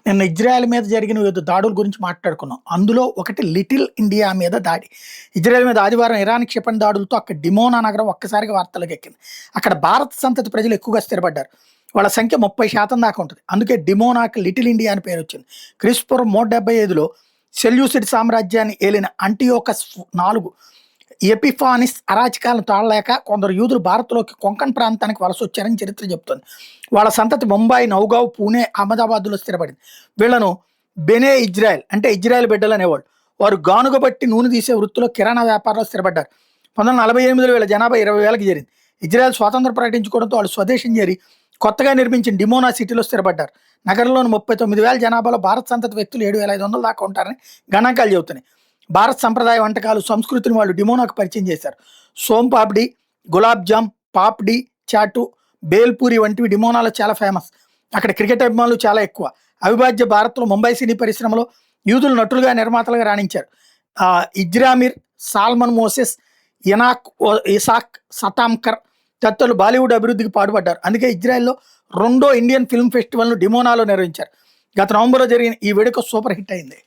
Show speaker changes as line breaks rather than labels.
నిన్న ఇజ్రాయెల్ మీద జరిగిన వివిధ దాడుల గురించి మాట్లాడుకున్నాం. అందులో ఒకటి లిటిల్ ఇండియా మీద దాడి. ఇజ్రాయెల్ మీద ఆదివారం ఇరాన్ క్షిపణి దాడులతో అక్కడ డిమోనా నగరం ఒక్కసారిగా వార్తలకు ఎక్కింది. అక్కడ భారత సంతతి ప్రజలు ఎక్కువగా స్థిరపడ్డారు. వాళ్ళ సంఖ్య 30% దాకా ఉంటుంది. అందుకే డిమోనాకి లిటిల్ ఇండియా అని పేరు వచ్చింది. క్రీస్తుపూర్వం 175లో సెల్యూసిడ్ సామ్రాజ్యాన్ని ఏలిన అంటియోకస్ 4 ఎపిఫానిస్ అరాచకాలను తాళలేక కొందరు యూదులు భారత్లోకి కొంకణ్ ప్రాంతానికి వలస వచ్చారని చరిత్ర చెబుతుంది. వాళ్ళ సంతతి ముంబై, నౌగావ్, పూణే, అహ్మదాబాద్లో స్థిరపడింది. వీళ్ళను బెనే ఇజ్రాయెల్ అంటే ఇజ్రాయెల్ బిడ్డలు అనేవాళ్ళు. వారు గానుగ బట్టి నూనె తీసే వృత్తిలో కిరాణా వ్యాపారంలో స్థిరపడ్డారు. 1948లో వీళ్ళ జనాభా 20,000కి చేరింది. ఇజ్రాయెల్ స్వాతంత్రం ప్రకటించుకోవడంతో వాళ్ళు స్వదేశం చేరి కొత్తగా నిర్మించిన డిమోనా సిటీలో స్థిరపడ్డారు. నగరంలోని 39,000 జనాభాలో భారత సంతతి వ్యక్తులు 7,500 దాకా ఉంటారని గణాంకాలు చెబుతున్నాయి. భారత సంప్రదాయ వంటకాలు, సంస్కృతిని వాళ్ళు డిమోనాకు పరిచయం చేశారు. సోంపాపిడి, గులాబ్ జామ్, పాప్డి, చాటు, బేల్పూరి వంటివి డిమోనాలో చాలా ఫేమస్. అక్కడ క్రికెట్ అభిమానులు చాలా ఎక్కువ. అవిభాజ్య భారత్లో ముంబై సినీ పరిశ్రమలో యూదులు నటులుగా, నిర్మాతలుగా రాణించారు. ఇజ్రామిర్, సాల్మన్ మోసెస్, ఇసాక్ సతాంకర్ తదితరులు బాలీవుడ్ అభివృద్ధికి పాటుపడ్డారు. అందుకే ఇజ్రాయెల్లో 2వ ఇండియన్ ఫిల్మ్ ఫెస్టివల్ను డిమోనాలో నిర్వహించారు. గత నవంబర్లో జరిగిన ఈ వేడుక సూపర్ హిట్ అయింది.